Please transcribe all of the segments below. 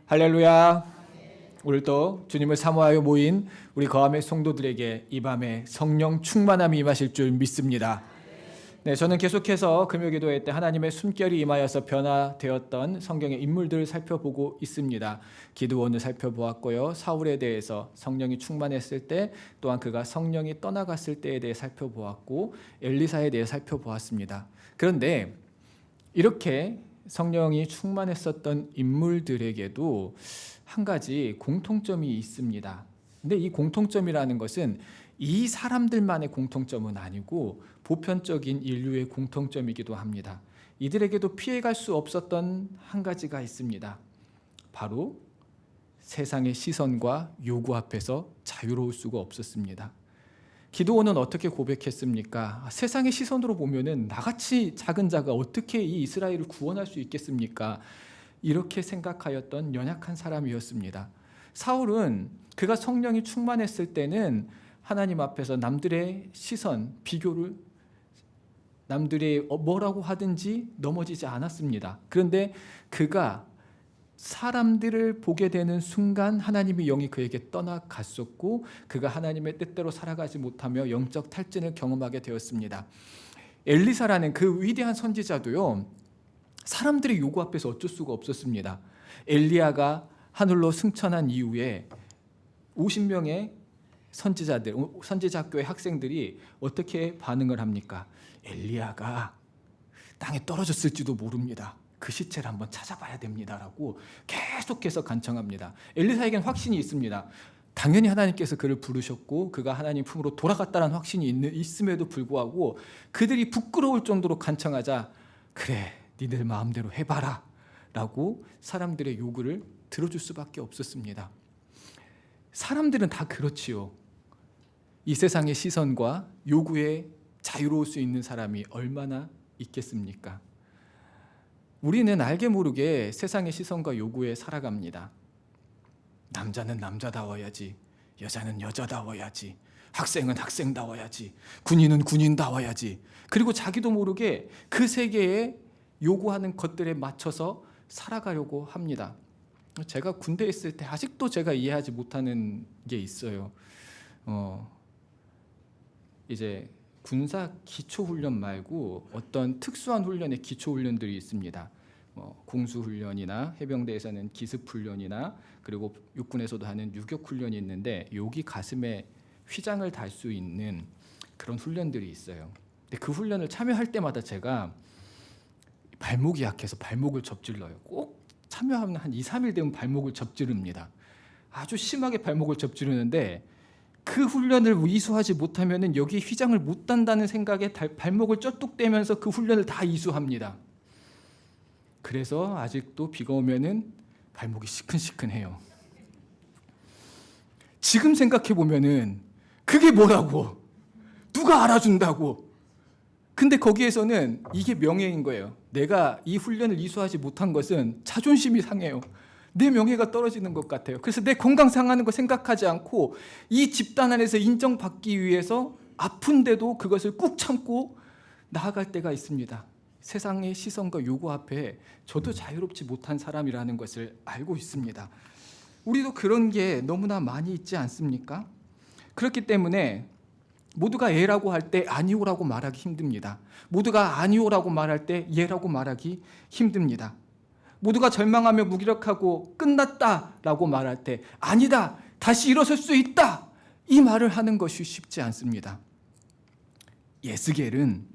할렐루야. 오늘도 주님을 사모하여 모인 우리 거함의 성도들에게 이 밤에 성령 충만함이 임하실 줄 믿습니다. 네, 저는 계속해서 금요기도회 때 하나님의 숨결이 임하여서 변화되었던 성경의 인물들을 살펴보고 있습니다. 기드온을 살펴보았고요. 사울에 대해서 성령이 충만했을 때, 또한 그가 성령이 떠나갔을 때에 대해 살펴보았고, 엘리사에 대해 살펴보았습니다. 그런데 이렇게 성령이 충만했었던 인물들에게도 한 가지 공통점이 있습니다. 근데 이 공통점이라는 것은 이 사람들만의 공통점은 아니고 보편적인 인류의 공통점이기도 합니다. 이들에게도 피해갈 수 없었던 한 가지가 있습니다. 바로 세상의 시선과 요구 앞에서 자유로울 수가 없었습니다. 기드온은 어떻게 고백했습니까? 세상의 시선으로 보면은 나같이 작은 자가 어떻게 이 이스라엘을 구원할 수 있겠습니까? 이렇게 생각하였던 연약한 사람이었습니다. 사울은 그가 성령이 충만했을 때는 하나님 앞에서 남들의 시선, 비교를 남들이 뭐라고 하든지 넘어지지 않았습니다. 그런데 그가 사람들을 보게 되는 순간 하나님의 영이 그에게 떠나갔었고, 그가 하나님의 뜻대로 살아가지 못하며 영적 탈진을 경험하게 되었습니다. 엘리사라는 그 위대한 선지자도요, 사람들의 요구 앞에서 어쩔 수가 없었습니다. 엘리야가 하늘로 승천한 이후에 50명의 선지자학교의 학생들이 어떻게 반응을 합니까? 엘리야가 땅에 떨어졌을지도 모릅니다. 그 시체를 한번 찾아봐야 됩니다라고 계속해서 간청합니다. 엘리사에겐 확신이 있습니다. 당연히 하나님께서 그를 부르셨고 그가 하나님 품으로 돌아갔다는 확신이 있음에도 불구하고 그들이 부끄러울 정도로 간청하자, 그래 니들 마음대로 해봐라 라고 사람들의 요구를 들어줄 수밖에 없었습니다. 사람들은 다 그렇지요. 이 세상의 시선과 요구에 자유로울 수 있는 사람이 얼마나 있겠습니까? 우리는 알게 모르게 세상의 시선과 요구에 살아갑니다. 남자는 남자다워야지, 여자는 여자다워야지, 학생은 학생다워야지, 군인은 군인다워야지. 그리고 자기도 모르게 그 세계에 요구하는 것들에 맞춰서 살아가려고 합니다. 제가 군대에 있을 때 아직도 제가 이해하지 못하는 게 있어요. 이제 군사 기초훈련 말고 어떤 특수한 훈련의 기초훈련들이 있습니다. 공수훈련이나 해병대에서는 기습훈련이나 그리고 육군에서도 하는 유격훈련이 있는데, 여기 가슴에 휘장을 달 수 있는 그런 훈련들이 있어요. 근데 그 훈련을 참여할 때마다 제가 발목이 약해서 발목을 접질러요. 꼭 참여하면 한 2, 3일 되면 발목을 접지릅니다. 아주 심하게 발목을 접지르는데 그 훈련을 이수하지 못하면 여기 휘장을 못 단다는 생각에 발목을 쩔뚝대면서 그 훈련을 다 이수합니다. 그래서 아직도 비가 오면은 발목이 시큰시큰해요. 지금 생각해 보면은 그게 뭐라고? 누가 알아준다고? 근데 거기에서는 이게 명예인 거예요. 내가 이 훈련을 이수하지 못한 것은 자존심이 상해요. 내 명예가 떨어지는 것 같아요. 그래서 내 건강 상하는 거 생각하지 않고 이 집단 안에서 인정받기 위해서 아픈데도 그것을 꾹 참고 나아갈 때가 있습니다. 세상의 시선과 요구 앞에 저도 자유롭지 못한 사람이라는 것을 알고 있습니다. 우리도 그런 게 너무나 많이 있지 않습니까? 그렇기 때문에 모두가 예라고 할 때 아니오라고 말하기 힘듭니다. 모두가 아니오라고 말할 때 예라고 말하기 힘듭니다. 모두가 절망하며 무기력하고 끝났다라고 말할 때 아니다, 다시 일어설 수 있다, 이 말을 하는 것이 쉽지 않습니다. 예스겔은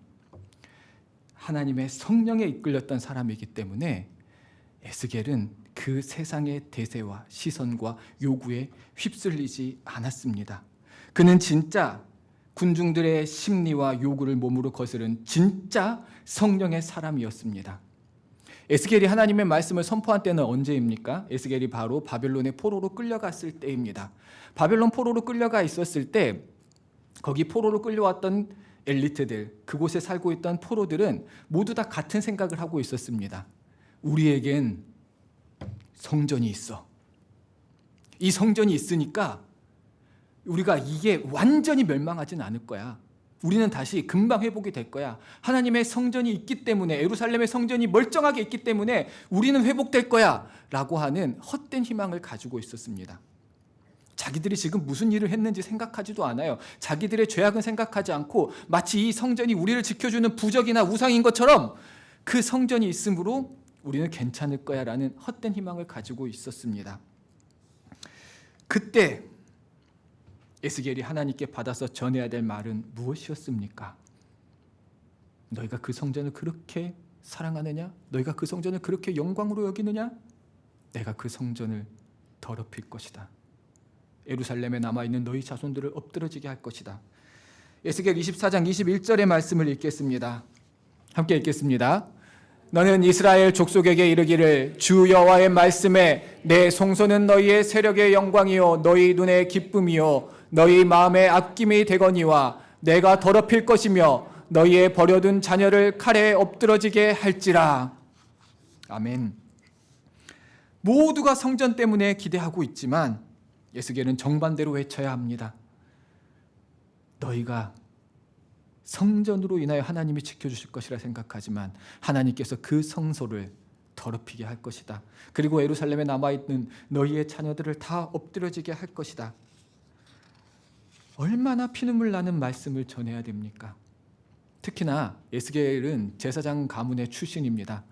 하나님의 성령에 이끌렸던 사람이기 때문에 에스겔은 그 세상의 대세와 시선과 요구에 휩쓸리지 않았습니다. 그는 진짜 군중들의 심리와 요구를 몸으로 거스른 진짜 성령의 사람이었습니다. 에스겔이 하나님의 말씀을 선포한 때는 언제입니까? 에스겔이 바로 바벨론의 포로로 끌려갔을 때입니다. 바벨론 포로로 끌려가 있었을 때 거기 포로로 끌려왔던 엘리트들, 그곳에 살고 있던 포로들은 모두 다 같은 생각을 하고 있었습니다. 우리에겐 성전이 있어. 이 성전이 있으니까 우리가 이게 완전히 멸망하진 않을 거야. 우리는 다시 금방 회복이 될 거야. 하나님의 성전이 있기 때문에, 예루살렘의 성전이 멀쩡하게 있기 때문에 우리는 회복될 거야 라고 하는 헛된 희망을 가지고 있었습니다. 자기들이 지금 무슨 일을 했는지 생각하지도 않아요. 자기들의 죄악은 생각하지 않고 마치 이 성전이 우리를 지켜주는 부적이나 우상인 것처럼 그 성전이 있으므로 우리는 괜찮을 거야 라는 헛된 희망을 가지고 있었습니다. 그때 에스겔이 하나님께 받아서 전해야 될 말은 무엇이었습니까? 너희가 그 성전을 그렇게 사랑하느냐? 너희가 그 성전을 그렇게 영광으로 여기느냐? 내가 그 성전을 더럽힐 것이다. 예루살렘에 남아있는 너희 자손들을 엎드러지게 할 것이다. 에스겔 24장 21절의 말씀을 읽겠습니다. 함께 읽겠습니다. 너는 이스라엘 족속에게 이르기를 주 여호와의 말씀에 내 송소는 너희의 세력의 영광이요 너희 눈의 기쁨이요 너희 마음의 아낌이 되거니와 내가 더럽힐 것이며 너희의 버려둔 자녀를 칼에 엎드러지게 할지라. 아멘. 모두가 성전 때문에 기대하고 있지만 에스겔은 정반대로 외쳐야 합니다. 너희가 성전으로 인하여 하나님이 지켜주실 것이라 생각하지만 하나님께서 그 성소를 더럽히게 할 것이다. 그리고 예루살렘에 남아있는 너희의 자녀들을 다 엎드려지게 할 것이다. 얼마나 피눈물 나는 말씀을 전해야 됩니까? 특히나 에스겔은 제사장 가문의 출신입니다.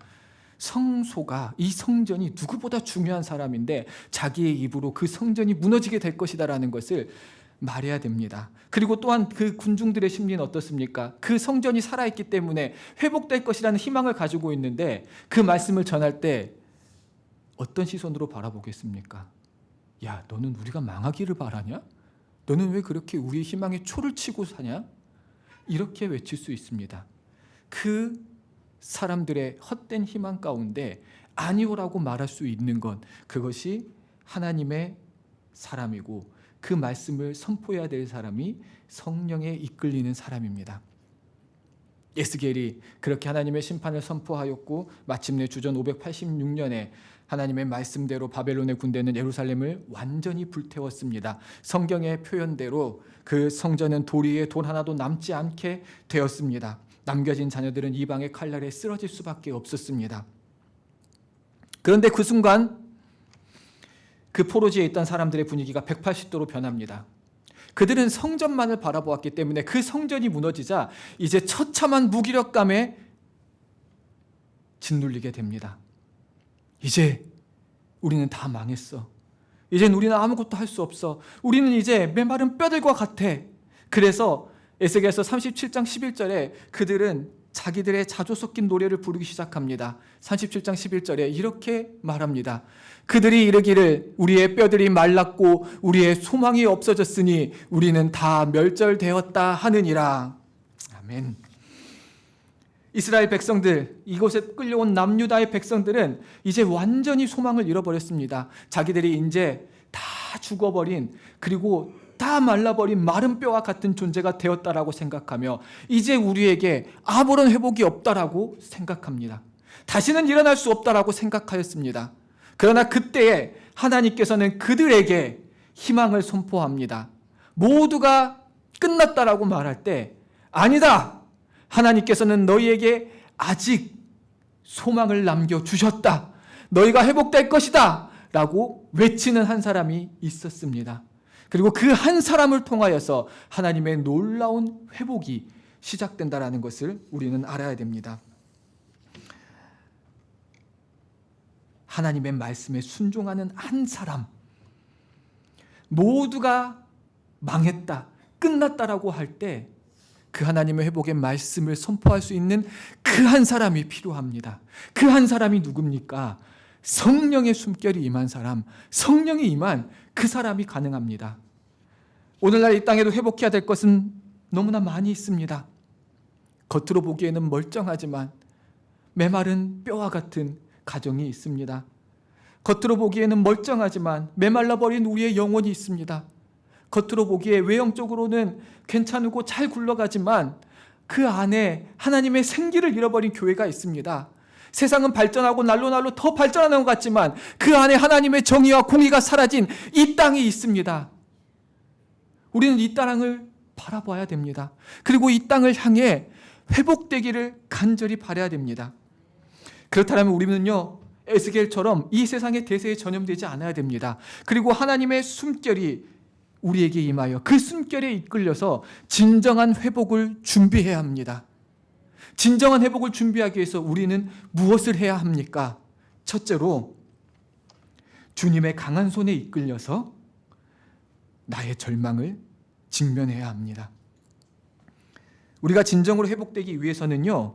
성소가, 이 성전이 누구보다 중요한 사람인데 자기의 입으로 그 성전이 무너지게 될 것이다라는 것을 말해야 됩니다. 그리고 또한 그 군중들의 심리는 어떻습니까? 그 성전이 살아있기 때문에 회복될 것이라는 희망을 가지고 있는데 그 말씀을 전할 때 어떤 시선으로 바라보겠습니까? 야, 너는 우리가 망하기를 바라냐? 너는 왜 그렇게 우리의 희망에 초를 치고 사냐? 이렇게 외칠 수 있습니다. 그 사람들의 헛된 희망 가운데 아니오라고 말할 수 있는 건 그것이 하나님의 사람이고 그 말씀을 선포해야 될 사람이 성령에 이끌리는 사람입니다. 에스겔이 그렇게 하나님의 심판을 선포하였고 마침내 주전 586년에 하나님의 말씀대로 바벨론의 군대는 예루살렘을 완전히 불태웠습니다. 성경의 표현대로 그 성전은 돌 위에 돌 하나도 남지 않게 되었습니다. 남겨진 자녀들은 이방의 칼날에 쓰러질 수밖에 없었습니다. 그런데 그 순간 그 포로지에 있던 사람들의 분위기가 180도로 변합니다. 그들은 성전만을 바라보았기 때문에 그 성전이 무너지자 이제 처참한 무기력감에 짓눌리게 됩니다. 이제 우리는 다 망했어. 이젠 우리는 아무것도 할 수 없어. 우리는 이제 메마른 뼈들과 같아. 그래서 에스겔서 37장 11절에 그들은 자기들의 자조 섞인 노래를 부르기 시작합니다. 37장 11절에 이렇게 말합니다. 그들이 이르기를 우리의 뼈들이 말랐고 우리의 소망이 없어졌으니 우리는 다 멸절되었다 하느니라. 아멘. 이스라엘 백성들, 이곳에 끌려온 남유다의 백성들은 이제 완전히 소망을 잃어버렸습니다. 자기들이 이제 다 죽어버린, 그리고 다 말라버린 마른 뼈와 같은 존재가 되었다라고 생각하며 이제 우리에게 아무런 회복이 없다라고 생각합니다. 다시는 일어날 수 없다라고 생각하였습니다. 그러나 그때에 하나님께서는 그들에게 희망을 선포합니다. 모두가 끝났다라고 말할 때 아니다! 하나님께서는 너희에게 아직 소망을 남겨주셨다. 너희가 회복될 것이다. 라고 외치는 한 사람이 있었습니다. 그리고 그 한 사람을 통하여서 하나님의 놀라운 회복이 시작된다는 것을 우리는 알아야 됩니다. 하나님의 말씀에 순종하는 한 사람, 모두가 망했다, 끝났다라고 할 때 그 하나님의 회복의 말씀을 선포할 수 있는 그 한 사람이 필요합니다. 그 한 사람이 누굽니까? 성령의 숨결이 임한 사람, 성령이 임한 그 사람이 가능합니다. 오늘날 이 땅에도 회복해야 될 것은 너무나 많이 있습니다. 겉으로 보기에는 멀쩡하지만 메마른 뼈와 같은 가정이 있습니다. 겉으로 보기에는 멀쩡하지만 메말라버린 우리의 영혼이 있습니다. 겉으로 보기에 외형적으로는 괜찮고 잘 굴러가지만 그 안에 하나님의 생기를 잃어버린 교회가 있습니다. 세상은 발전하고 날로 더 발전하는 것 같지만 그 안에 하나님의 정의와 공의가 사라진 이 땅이 있습니다. 우리는 이 땅을 바라봐야 됩니다. 그리고 이 땅을 향해 회복되기를 간절히 바라야 됩니다. 그렇다면 우리는요, 에스겔처럼 이 세상의 대세에 전염되지 않아야 됩니다. 그리고 하나님의 숨결이 우리에게 임하여 그 숨결에 이끌려서 진정한 회복을 준비해야 합니다. 진정한 회복을 준비하기 위해서 우리는 무엇을 해야 합니까? 첫째로 주님의 강한 손에 이끌려서 나의 절망을 직면해야 합니다. 우리가 진정으로 회복되기 위해서는요,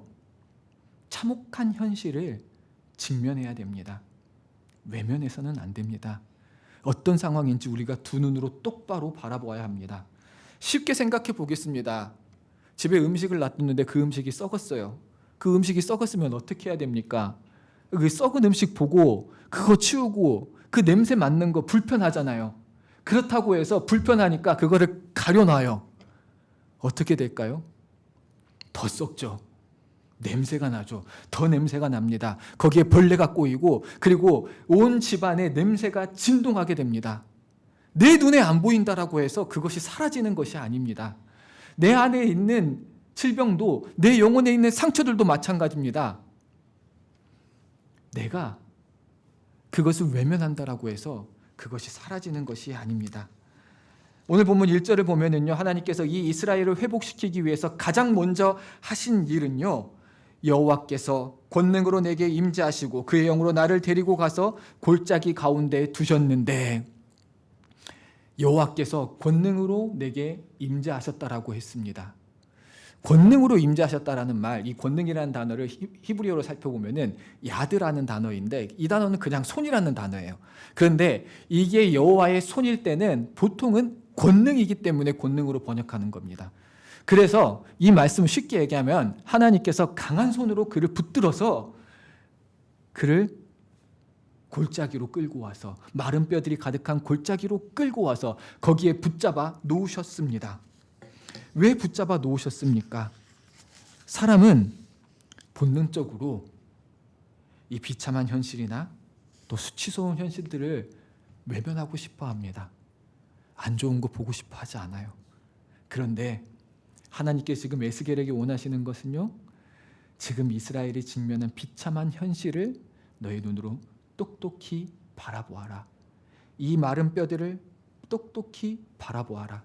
참혹한 현실을 직면해야 됩니다. 외면해서는 안 됩니다. 어떤 상황인지 우리가 두 눈으로 똑바로 바라보아야 합니다. 쉽게 생각해 보겠습니다. 집에 음식을 놔뒀는데 그 음식이 썩었어요. 그 음식이 썩었으면 어떻게 해야 됩니까? 그 썩은 음식 보고 그거 치우고 그 냄새 맡는 거 불편하잖아요. 그렇다고 해서 불편하니까 그거를 가려놔요. 어떻게 될까요? 더 썩죠. 냄새가 나죠. 더 냄새가 납니다. 거기에 벌레가 꼬이고 그리고 온 집안에 냄새가 진동하게 됩니다. 내 눈에 안 보인다라고 해서 그것이 사라지는 것이 아닙니다. 내 안에 있는 질병도 내 영혼에 있는 상처들도 마찬가지입니다. 내가 그것을 외면한다라고 해서 그것이 사라지는 것이 아닙니다. 오늘 본문 1절을 보면은요, 하나님께서 이 이스라엘을 회복시키기 위해서 가장 먼저 하신 일은요, 여호와께서 권능으로 내게 임재하시고 그의 영으로 나를 데리고 가서 골짜기 가운데 두셨는데, 여호와께서 권능으로 내게 임재하셨다라고 했습니다. 권능으로 임재하셨다라는 말, 이 권능이라는 단어를 히브리어로 살펴보면은 야드라는 단어인데 이 단어는 그냥 손이라는 단어예요. 그런데 이게 여호와의 손일 때는 보통은 권능이기 때문에 권능으로 번역하는 겁니다. 그래서 이 말씀을 쉽게 얘기하면 하나님께서 강한 손으로 그를 붙들어서 그를 골짜기로 끌고 와서, 마른 뼈들이 가득한 골짜기로 끌고 와서 거기에 붙잡아 놓으셨습니다. 왜 붙잡아 놓으셨습니까? 사람은 본능적으로 이 비참한 현실이나 또 수치스러운 현실들을 외면하고 싶어 합니다. 안 좋은 거 보고 싶어 하지 않아요. 그런데 하나님께서 지금 에스겔에게 원하시는 것은요, 지금 이스라엘이 직면한 비참한 현실을 너의 눈으로 똑똑히 바라보아라. 이 마른 뼈들을 똑똑히 바라보아라.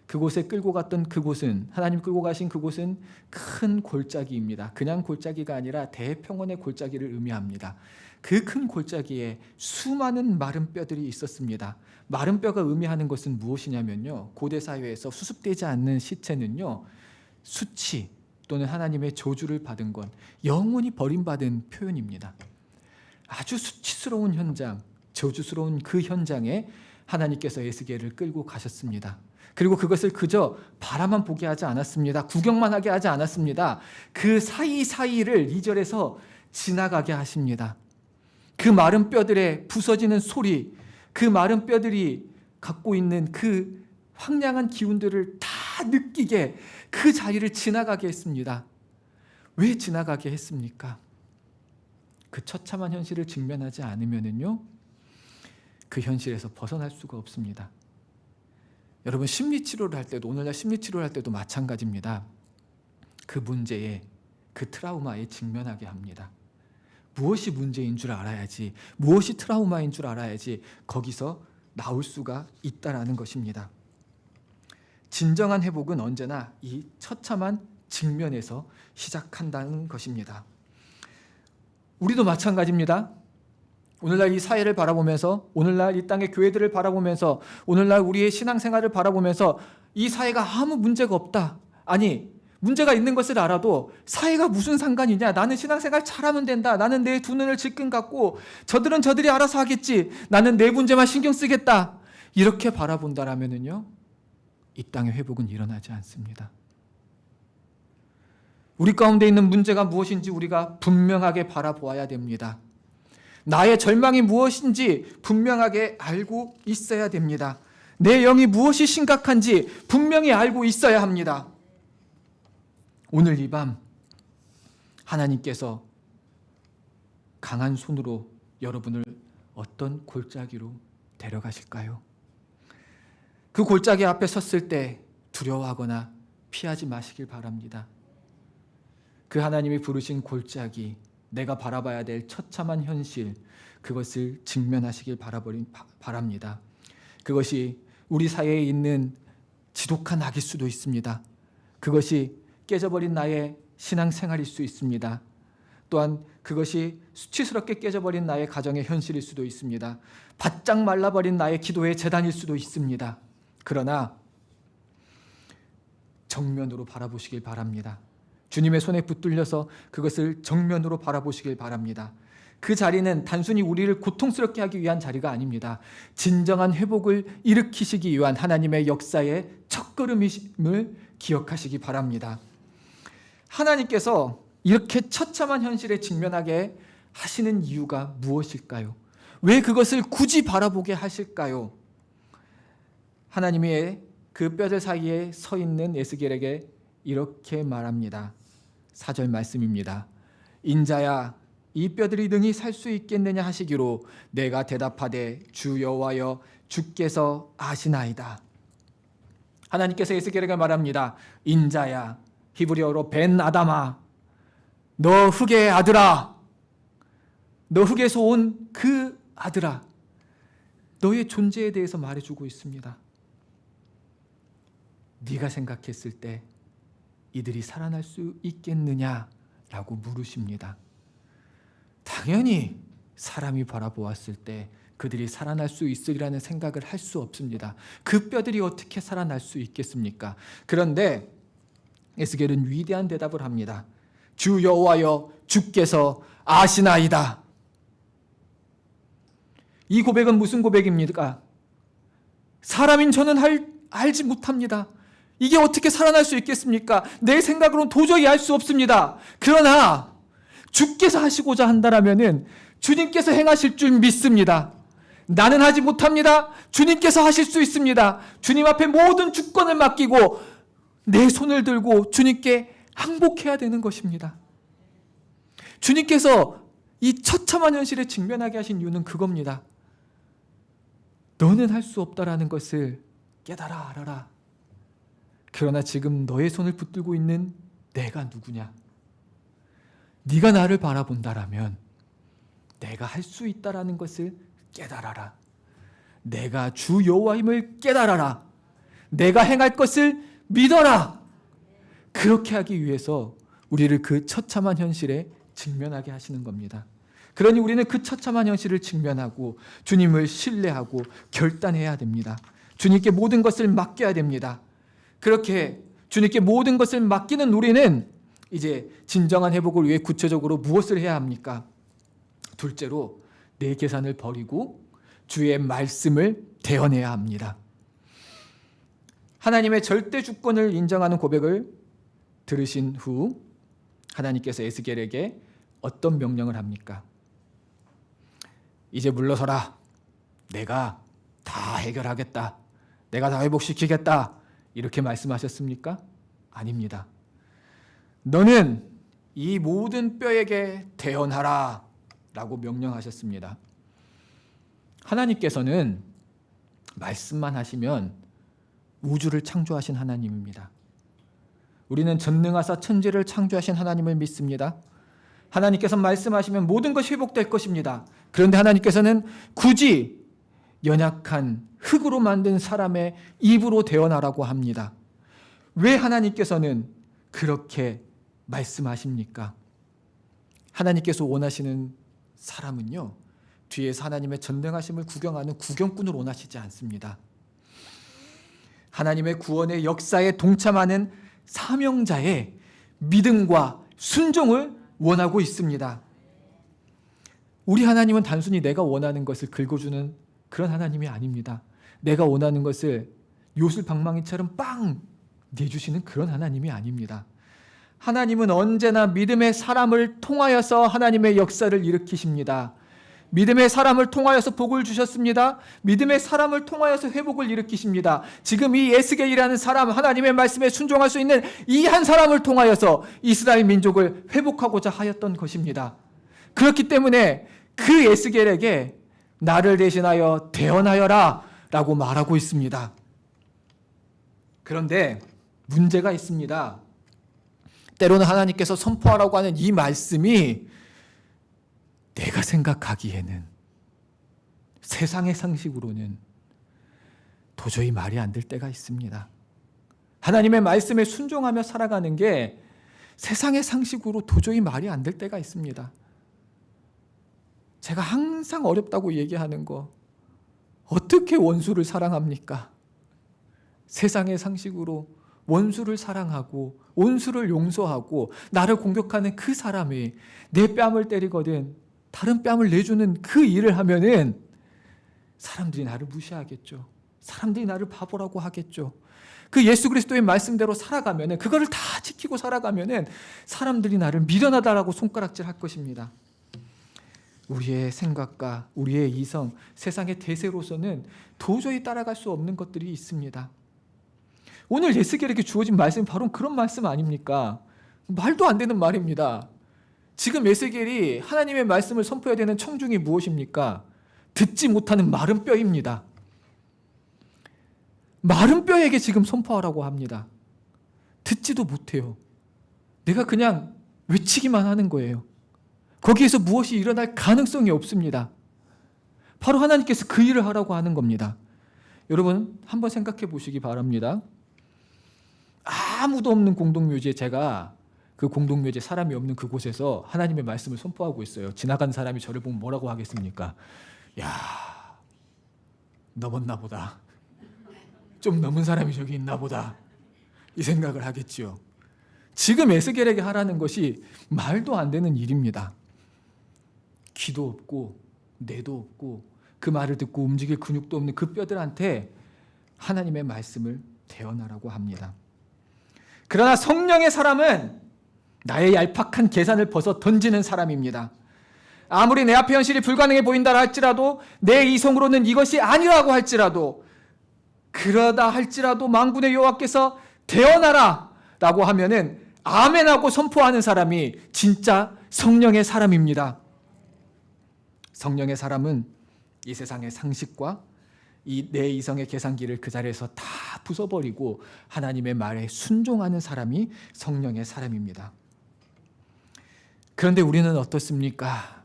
그곳에 끌고 갔던 그곳은, 하나님 끌고 가신 그곳은 큰 골짜기입니다. 그냥 골짜기가 아니라 대평원의 골짜기를 의미합니다. 그 큰 골짜기에 수많은 마른 뼈들이 있었습니다. 마른 뼈가 의미하는 것은 무엇이냐면요, 고대 사회에서 수습되지 않는 시체는요, 수치 또는 하나님의 저주를 받은 것, 영원히 버림받은 표현입니다. 아주 수치스러운 현장, 저주스러운 그 현장에 하나님께서 에스겔을 끌고 가셨습니다. 그리고 그것을 그저 바라만 보게 하지 않았습니다. 구경만 하게 하지 않았습니다. 그 사이사이를 2절에서 지나가게 하십니다. 그 마른 뼈들의 부서지는 소리, 그 마른 뼈들이 갖고 있는 그 황량한 기운들을 다 느끼게 그 자리를 지나가게 했습니다. 왜 지나가게 했습니까? 그 처참한 현실을 직면하지 않으면요, 그 현실에서 벗어날 수가 없습니다. 여러분, 심리치료를 할 때도, 오늘날 심리치료를 할 때도 마찬가지입니다. 그 문제에, 그 트라우마에 직면하게 합니다. 무엇이 문제인 줄 알아야지, 무엇이 트라우마인 줄 알아야지 거기서 나올 수가 있다라는 것입니다. 진정한 회복은 언제나 이 처참한 직면에서 시작한다는 것입니다. 우리도 마찬가지입니다. 오늘날 이 사회를 바라보면서, 오늘날 이 땅의 교회들을 바라보면서, 오늘날 우리의 신앙생활을 바라보면서 이 사회가 아무 문제가 없다, 아니 문제가 있는 것을 알아도 사회가 무슨 상관이냐, 나는 신앙생활 잘하면 된다, 나는 내 두 눈을 질끈 감고 저들은 저들이 알아서 하겠지, 나는 내 문제만 신경 쓰겠다, 이렇게 바라본다라면요, 이 땅의 회복은 일어나지 않습니다. 우리 가운데 있는 문제가 무엇인지 우리가 분명하게 바라보아야 됩니다. 나의 절망이 무엇인지 분명하게 알고 있어야 됩니다. 내 영이 무엇이 심각한지 분명히 알고 있어야 합니다. 오늘 이 밤 하나님께서 강한 손으로 여러분을 어떤 골짜기로 데려가실까요? 그 골짜기 앞에 섰을 때 두려워하거나 피하지 마시길 바랍니다. 그 하나님이 부르신 골짜기, 내가 바라봐야 될 처참한 현실, 그것을 직면하시길 바랍니다. 그것이 우리 사회에 있는 지독한 악일 수도 있습니다. 그것이 깨져버린 나의 신앙생활일 수 있습니다. 또한 그것이 수치스럽게 깨져버린 나의 가정의 현실일 수도 있습니다. 바짝 말라버린 나의 기도의 재단일 수도 있습니다. 그러나 정면으로 바라보시길 바랍니다. 주님의 손에 붙들려서 그것을 정면으로 바라보시길 바랍니다. 그 자리는 단순히 우리를 고통스럽게 하기 위한 자리가 아닙니다. 진정한 회복을 일으키시기 위한 하나님의 역사의 첫걸음임을 기억하시기 바랍니다. 하나님께서 이렇게 처참한 현실에 직면하게 하시는 이유가 무엇일까요? 왜 그것을 굳이 바라보게 하실까요? 하나님의 그 뼈들 사이에 서 있는 에스겔에게 이렇게 말합니다. 4절 말씀입니다. 인자야, 이 뼈들이 능히 살 수 있겠느냐 하시기로 내가 대답하되 주 여호와여 주께서 아시나이다. 하나님께서 에스겔에게 말합니다. 인자야, 히브리어로 벤 아담아, 너 흙의 아들아, 너 흙에서 온 그 아들아, 너의 존재에 대해서 말해주고 있습니다. 네가 생각했을 때 이들이 살아날 수 있겠느냐라고 물으십니다. 당연히 사람이 바라보았을 때 그들이 살아날 수 있으리라는 생각을 할 수 없습니다. 그 뼈들이 어떻게 살아날 수 있겠습니까? 그런데 에스겔은 위대한 대답을 합니다. 주 여호와여 주께서 아시나이다. 이 고백은 무슨 고백입니까? 사람인 저는 알지 못합니다. 이게 어떻게 살아날 수 있겠습니까? 내 생각으로는 도저히 알 수 없습니다. 그러나 주께서 하시고자 한다라면은 주님께서 행하실 줄 믿습니다. 나는 하지 못합니다. 주님께서 하실 수 있습니다. 주님 앞에 모든 주권을 맡기고 내 손을 들고 주님께 항복해야 되는 것입니다. 주님께서 이 처참한 현실에 직면하게 하신 이유는 그겁니다. 너는 할 수 없다라는 것을 깨달아 알아라. 그러나 지금 너의 손을 붙들고 있는 내가 누구냐? 네가 나를 바라본다라면 내가 할 수 있다라는 것을 깨달아라. 내가 주 여호와임을 깨달아라. 내가 행할 것을 믿어라. 그렇게 하기 위해서 우리를 그 처참한 현실에 직면하게 하시는 겁니다. 그러니 우리는 그 처참한 현실을 직면하고 주님을 신뢰하고 결단해야 됩니다. 주님께 모든 것을 맡겨야 됩니다. 그렇게 주님께 모든 것을 맡기는 우리는 이제 진정한 회복을 위해 구체적으로 무엇을 해야 합니까? 둘째로 내 계산을 버리고 주의 말씀을 대언해야 합니다. 하나님의 절대 주권을 인정하는 고백을 들으신 후 하나님께서 에스겔에게 어떤 명령을 합니까? 이제 물러서라. 내가 다 해결하겠다. 내가 다 회복시키겠다. 이렇게 말씀하셨습니까? 아닙니다. 너는 이 모든 뼈에게 대언하라 라고 명령하셨습니다. 하나님께서는 말씀만 하시면 우주를 창조하신 하나님입니다. 우리는 전능하사 천지를 창조하신 하나님을 믿습니다. 하나님께서 말씀하시면 모든 것이 회복될 것입니다. 그런데 하나님께서는 굳이 연약한 흙으로 만든 사람의 입으로 대언하라고 합니다. 왜 하나님께서는 그렇게 말씀하십니까? 하나님께서 원하시는 사람은요, 뒤에서 하나님의 전능하심을 구경하는 구경꾼을 원하시지 않습니다. 하나님의 구원의 역사에 동참하는 사명자의 믿음과 순종을 원하고 있습니다. 우리 하나님은 단순히 내가 원하는 것을 긁어주는 그런 하나님이 아닙니다. 내가 원하는 것을 요술방망이처럼 빵 내주시는 그런 하나님이 아닙니다. 하나님은 언제나 믿음의 사람을 통하여서 하나님의 역사를 일으키십니다. 믿음의 사람을 통하여서 복을 주셨습니다. 믿음의 사람을 통하여서 회복을 일으키십니다. 지금 이 에스겔이라는 사람, 하나님의 말씀에 순종할 수 있는 이 한 사람을 통하여서 이스라엘 민족을 회복하고자 하였던 것입니다. 그렇기 때문에 그 에스겔에게 나를 대신하여 대언하여라 라고 말하고 있습니다. 그런데 문제가 있습니다. 때로는 하나님께서 선포하라고 하는 이 말씀이 내가 생각하기에는, 세상의 상식으로는 도저히 말이 안 될 때가 있습니다. 하나님의 말씀에 순종하며 살아가는 게 세상의 상식으로 도저히 말이 안 될 때가 있습니다. 제가 항상 어렵다고 얘기하는 거, 어떻게 원수를 사랑합니까? 세상의 상식으로 원수를 사랑하고 원수를 용서하고 나를 공격하는 그 사람이 내 뺨을 때리거든 다른 뺨을 내주는 그 일을 하면은 사람들이 나를 무시하겠죠. 사람들이 나를 바보라고 하겠죠. 그 예수 그리스도의 말씀대로 살아가면은, 그거를 다 지키고 살아가면은 사람들이 나를 미련하다라고 손가락질 할 것입니다. 우리의 생각과 우리의 이성, 세상의 대세로서는 도저히 따라갈 수 없는 것들이 있습니다. 오늘 에스겔에게 주어진 말씀이 바로 그런 말씀 아닙니까? 말도 안 되는 말입니다. 지금 에스겔이 하나님의 말씀을 선포해야 되는 청중이 무엇입니까? 듣지 못하는 마른 뼈입니다. 마른 뼈에게 지금 선포하라고 합니다. 듣지도 못해요. 내가 그냥 외치기만 하는 거예요. 거기에서 무엇이 일어날 가능성이 없습니다. 바로 하나님께서 그 일을 하라고 하는 겁니다. 여러분 한번 생각해 보시기 바랍니다. 아무도 없는 공동묘지에 제가 그 공동묘지에 사람이 없는 그곳에서 하나님의 말씀을 선포하고 있어요. 지나간 사람이 저를 보면 뭐라고 하겠습니까? 야, 넘었나 보다. 좀 넘은 사람이 저기 있나 보다. 이 생각을 하겠지요. 지금 에스겔에게 하라는 것이 말도 안 되는 일입니다. 귀도 없고 뇌도 없고 그 말을 듣고 움직일 근육도 없는 그 뼈들한테 하나님의 말씀을 대언하라고 합니다. 그러나 성령의 사람은 나의 얄팍한 계산을 벗어 던지는 사람입니다. 아무리 내 앞에 현실이 불가능해 보인다 할지라도, 내 이성으로는 이것이 아니라고 할지라도, 그러다 할지라도 만군의 여호와께서 대언하라 라고 하면은 아멘하고 선포하는 사람이 진짜 성령의 사람입니다. 성령의 사람은 이 세상의 상식과 이 내 이성의 계산기를 그 자리에서 다 부숴버리고 하나님의 말에 순종하는 사람이 성령의 사람입니다. 그런데 우리는 어떻습니까?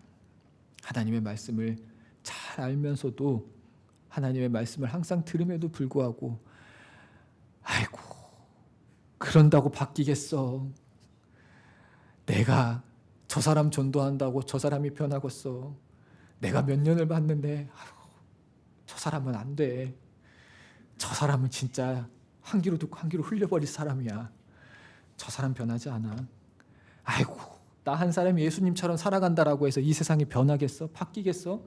하나님의 말씀을 잘 알면서도, 하나님의 말씀을 항상 들음에도 불구하고, 아이고 그런다고 바뀌겠어. 내가 저 사람 전도한다고 저 사람이 변하겠어. 내가 몇 년을 봤는데 저 사람은 안 돼. 저 사람은 진짜 한 귀로 듣고 한 귀로 흘려버릴 사람이야. 저 사람 변하지 않아. 아이고 나 한 사람이 예수님처럼 살아간다라고 해서 이 세상이 변하겠어? 바뀌겠어?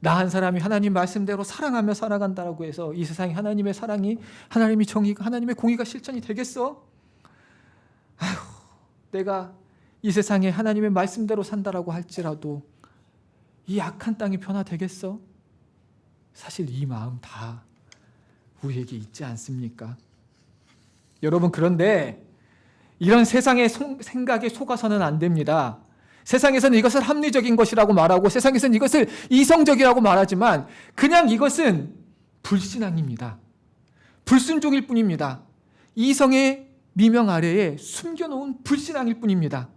나 한 사람이 하나님 말씀대로 사랑하며 살아간다라고 해서 이 세상이 하나님의 사랑이, 하나님의 정의가, 하나님의 공의가 실천이 되겠어? 아휴, 내가 이 세상에 하나님의 말씀대로 산다라고 할지라도 이 악한 땅이 변화되겠어? 사실 이 마음 다 우리에게 있지 않습니까? 여러분, 그런데 이런 세상의 생각에 속아서는 안 됩니다. 세상에서는 이것을 합리적인 것이라고 말하고, 세상에서는 이것을 이성적이라고 말하지만 그냥 이것은 불신앙입니다. 불순종일 뿐입니다. 이성의 미명 아래에 숨겨놓은 불신앙일 뿐입니다.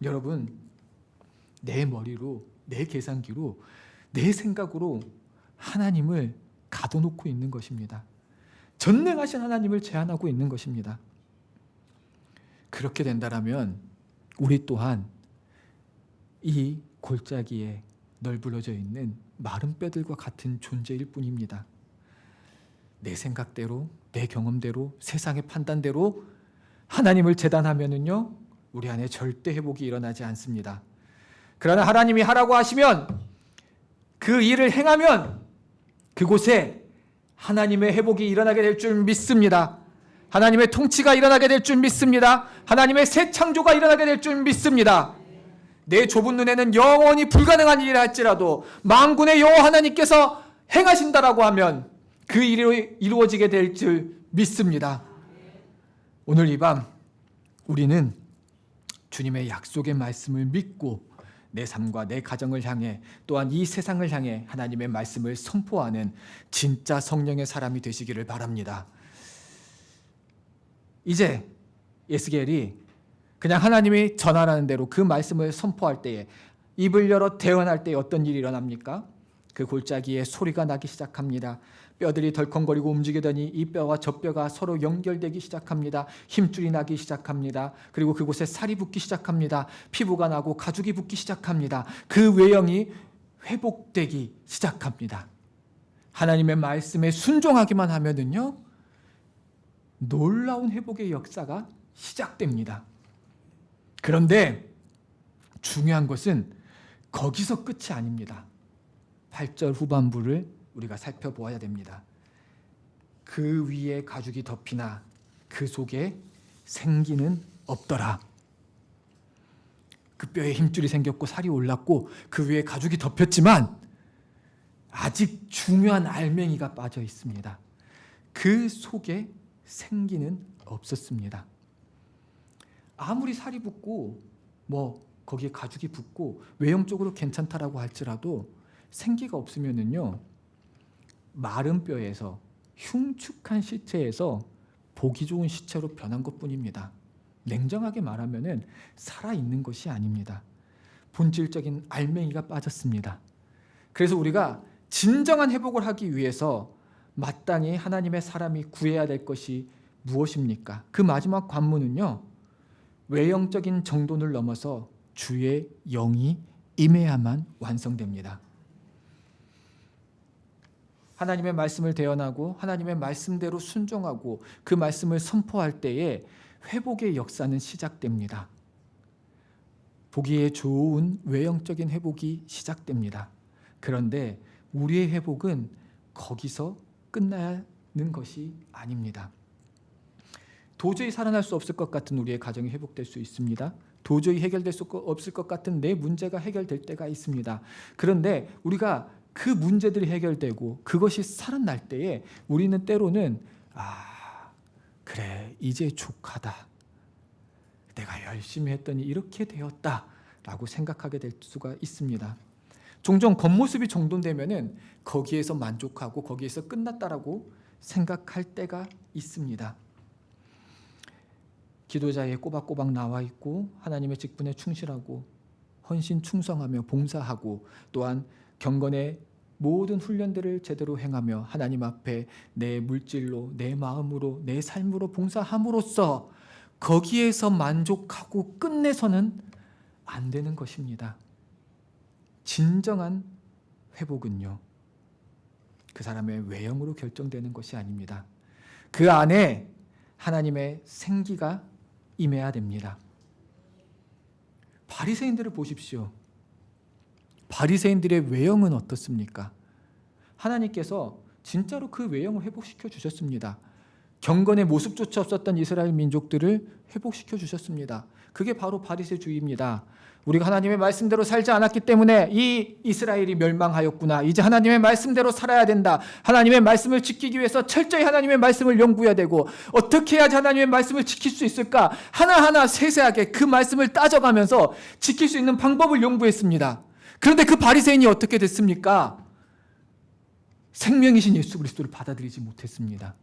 여러분, 내 머리로, 내 계산기로, 내 생각으로 하나님을 가둬놓고 있는 것입니다. 전능하신 하나님을 제한하고 있는 것입니다. 그렇게 된다면 우리 또한 이 골짜기에 널브러져 있는 마른 뼈들과 같은 존재일 뿐입니다. 내 생각대로, 내 경험대로, 세상의 판단대로 하나님을 재단하면은요, 우리 안에 절대 회복이 일어나지 않습니다. 그러나 하나님이 하라고 하시면, 그 일을 행하면 그곳에 하나님의 회복이 일어나게 될 줄 믿습니다. 하나님의 통치가 일어나게 될 줄 믿습니다. 하나님의 새 창조가 일어나게 될 줄 믿습니다. 내 좁은 눈에는 영원히 불가능한 일이라 할지라도 만군의 여호와 하나님께서 행하신다라고 하면 그 일이 이루어지게 될 줄 믿습니다. 오늘 이 밤 우리는 주님의 약속의 말씀을 믿고 내 삶과 내 가정을 향해, 또한 이 세상을 향해 하나님의 말씀을 선포하는 진짜 성령의 사람이 되시기를 바랍니다. 이제 에스겔이 그냥 하나님이 전하라는 대로 그 말씀을 선포할 때에, 입을 열어 대언할 때에 어떤 일이 일어납니까? 그 골짜기에 소리가 나기 시작합니다. 뼈들이 덜컹거리고 움직이더니 이 뼈와 저 뼈가 서로 연결되기 시작합니다. 힘줄이 나기 시작합니다. 그리고 그곳에 살이 붙기 시작합니다. 피부가 나고 가죽이 붙기 시작합니다. 그 외형이 회복되기 시작합니다. 하나님의 말씀에 순종하기만 하면은요, 놀라운 회복의 역사가 시작됩니다. 그런데 중요한 것은 거기서 끝이 아닙니다. 8절 후반부를 우리가 살펴보아야 됩니다. 그 위에 가죽이 덮이나 그 속에 생기는 없더라. 그 뼈에 힘줄이 생겼고 살이 올랐고 그 위에 가죽이 덮였지만 아직 중요한 알맹이가 빠져 있습니다. 그 속에 생기는 없었습니다. 아무리 살이 붙고 거기에 가죽이 붙고 외형적으로 괜찮다라고 할지라도 생기가 없으면은요, 마른 뼈에서, 흉측한 시체에서 보기 좋은 시체로 변한 것뿐입니다. 냉정하게 말하면은 살아있는 것이 아닙니다. 본질적인 알맹이가 빠졌습니다. 그래서 우리가 진정한 회복을 하기 위해서 마땅히 하나님의 사람이 구해야 될 것이 무엇입니까? 그 마지막 관문은요, 외형적인 정돈을 넘어서 주의 영이 임해야만 완성됩니다. 하나님의 말씀을 대언하고 하나님의 말씀대로 순종하고 그 말씀을 선포할 때에 회복의 역사는 시작됩니다. 보기에 좋은 외형적인 회복이 시작됩니다. 그런데 우리의 회복은 거기서 끝나는 것이 아닙니다. 도저히 살아날 수 없을 것 같은 우리의 가정이 회복될 수 있습니다. 도저히 해결될 수 없을 것 같은 내 문제가 해결될 때가 있습니다. 그런데 우리가 그 문제들이 해결되고 그것이 살아날 때에 우리는 때로는 그래, 이제 족하다. 내가 열심히 했더니 이렇게 되었다라고 생각하게 될 수가 있습니다. 종종 겉모습이 정돈되면은 거기에서 만족하고 거기에서 끝났다라고 생각할 때가 있습니다. 기도자에 꼬박꼬박 나와 있고 하나님의 직분에 충실하고 헌신 충성하며 봉사하고 또한 경건의 모든 훈련들을 제대로 행하며 하나님 앞에 내 물질로, 내 마음으로, 내 삶으로 봉사함으로써 거기에서 만족하고 끝내서는 안 되는 것입니다. 진정한 회복은요, 그 사람의 외형으로 결정되는 것이 아닙니다. 그 안에 하나님의 생기가 임해야 됩니다. 바리새인들을 보십시오. 바리새인들의 외형은 어떻습니까? 하나님께서 진짜로 그 외형을 회복시켜 주셨습니다. 경건의 모습조차 없었던 이스라엘 민족들을 회복시켜 주셨습니다. 그게 바로 바리새주의입니다. 우리가 하나님의 말씀대로 살지 않았기 때문에 이 이스라엘이 멸망하였구나. 이제 하나님의 말씀대로 살아야 된다. 하나님의 말씀을 지키기 위해서 철저히 하나님의 말씀을 연구해야 되고 어떻게 해야지 하나님의 말씀을 지킬 수 있을까? 하나하나 세세하게 그 말씀을 따져가면서 지킬 수 있는 방법을 연구했습니다. 그런데 그 바리새인이 어떻게 됐습니까? 생명이신 예수 그리스도를 받아들이지 못했습니다.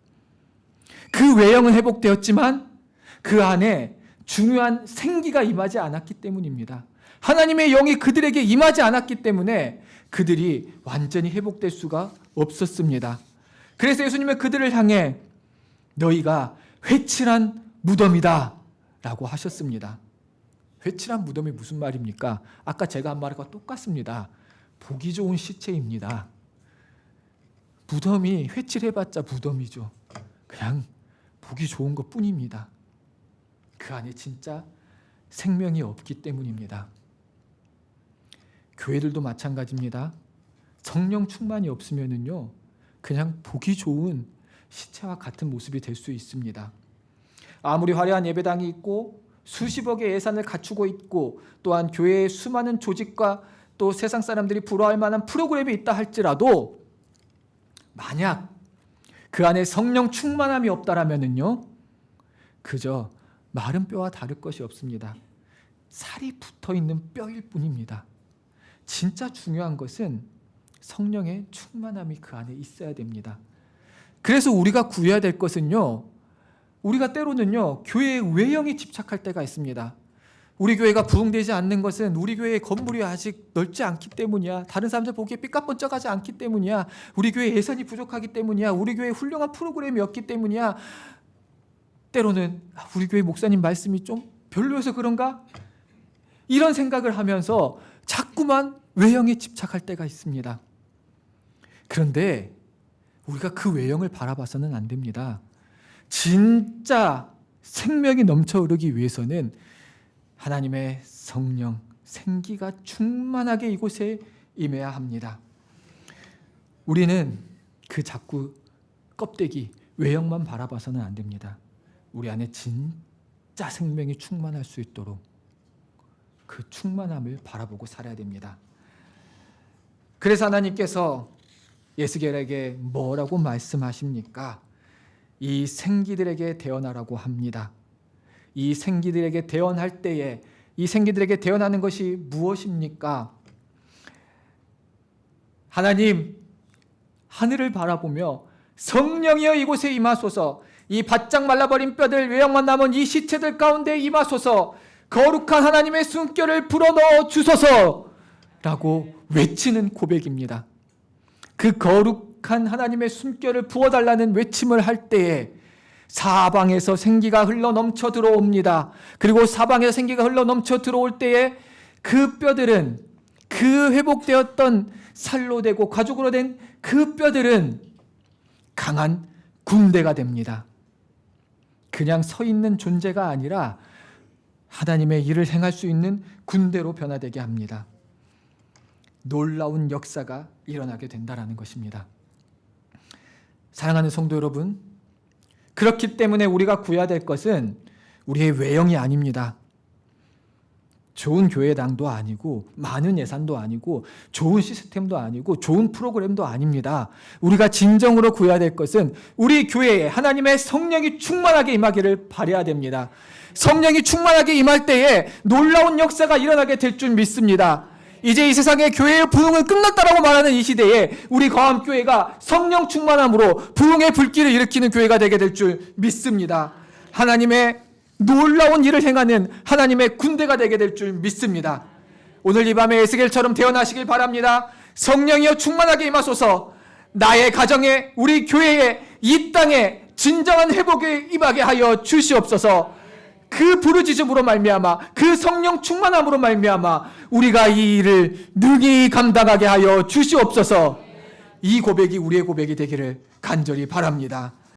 그 외형은 회복되었지만 그 안에 중요한 생기가 임하지 않았기 때문입니다. 하나님의 영이 그들에게 임하지 않았기 때문에 그들이 완전히 회복될 수가 없었습니다. 그래서 예수님은 그들을 향해 너희가 회칠한 무덤이다 라고 하셨습니다. 회칠한 무덤이 무슨 말입니까? 아까 제가 한 말과 똑같습니다. 보기 좋은 시체입니다. 무덤이 회칠해봤자 무덤이죠. 그냥 보기 좋은 것 뿐입니다. 그 안에 진짜 생명이 없기 때문입니다. 교회들도 마찬가지입니다. 성령 충만이 없으면은요, 그냥 보기 좋은 시체와 같은 모습이 될 수 있습니다. 아무리 화려한 예배당이 있고 수십억의 예산을 갖추고 있고 또한 교회에 수많은 조직과 또 세상 사람들이 부러워할 만한 프로그램이 있다 할지라도 만약 그 안에 성령 충만함이 없다라면은요, 그저 마른 뼈와 다를 것이 없습니다. 살이 붙어 있는 뼈일 뿐입니다. 진짜 중요한 것은 성령의 충만함이 그 안에 있어야 됩니다. 그래서 우리가 구해야 될 것은요, 우리가 때로는요, 교회의 외형에 집착할 때가 있습니다. 우리 교회가 부흥되지 않는 것은 우리 교회의 건물이 아직 넓지 않기 때문이야. 다른 사람들 보기에 삐까뻔쩍하지 않기 때문이야. 우리 교회 예산이 부족하기 때문이야. 우리 교회에 훌륭한 프로그램이 없기 때문이야. 때로는 우리 교회 목사님 말씀이 좀 별로여서 그런가? 이런 생각을 하면서 자꾸만 외형에 집착할 때가 있습니다. 그런데 우리가 그 외형을 바라봐서는 안 됩니다. 진짜 생명이 넘쳐 흐르기 위해서는 하나님의 성령, 생기가 충만하게 이곳에 임해야 합니다. 우리는 그 자꾸 껍데기, 외형만 바라봐서는 안 됩니다. 우리 안에 진짜 생명이 충만할 수 있도록 그 충만함을 바라보고 살아야 됩니다. 그래서 하나님께서 예스겔에게 뭐라고 말씀하십니까? 이 생기들에게 대언하라고 합니다. 이 생기들에게 대언할 때에 이 생기들에게 대언하는 것이 무엇입니까? 하나님, 하늘을 바라보며 성령이여 이곳에 임하소서, 이 바짝 말라버린 뼈들, 외형만 남은 이 시체들 가운데 임하소서, 거룩한 하나님의 숨결을 불어넣어 주소서 라고 외치는 고백입니다. 그 거룩한 하나님의 숨결을 부어달라는 외침을 할 때에 사방에서 생기가 흘러 넘쳐 들어옵니다. 그리고 사방에서 생기가 흘러 넘쳐 들어올 때에 그 뼈들은, 그 회복되었던 살로 되고 가죽으로 된 그 뼈들은 강한 군대가 됩니다. 그냥 서 있는 존재가 아니라 하나님의 일을 행할 수 있는 군대로 변화되게 합니다. 놀라운 역사가 일어나게 된다는 것입니다. 사랑하는 성도 여러분, 그렇기 때문에 우리가 구해야 될 것은 우리의 외형이 아닙니다. 좋은 교회당도 아니고 많은 예산도 아니고 좋은 시스템도 아니고 좋은 프로그램도 아닙니다. 우리가 진정으로 구해야 될 것은 우리 교회에 하나님의 성령이 충만하게 임하기를 바라야 됩니다. 성령이 충만하게 임할 때에 놀라운 역사가 일어나게 될 줄 믿습니다. 이제 이 세상의 교회의 부흥은 끝났다라고 말하는 이 시대에 우리 거함교회가 성령 충만함으로 부흥의 불길을 일으키는 교회가 되게 될 줄 믿습니다. 하나님의 놀라운 일을 행하는 하나님의 군대가 되게 될 줄 믿습니다. 오늘 이 밤에 에스겔처럼 태어나시길 바랍니다. 성령이여 충만하게 임하소서, 나의 가정에, 우리 교회에, 이 땅에 진정한 회복에 임하게 하여 주시옵소서. 그 부르짖음으로 말미암아, 그 성령 충만함으로 말미암아 우리가 이 일을 능히 감당하게 하여 주시옵소서. 이 고백이 우리의 고백이 되기를 간절히 바랍니다.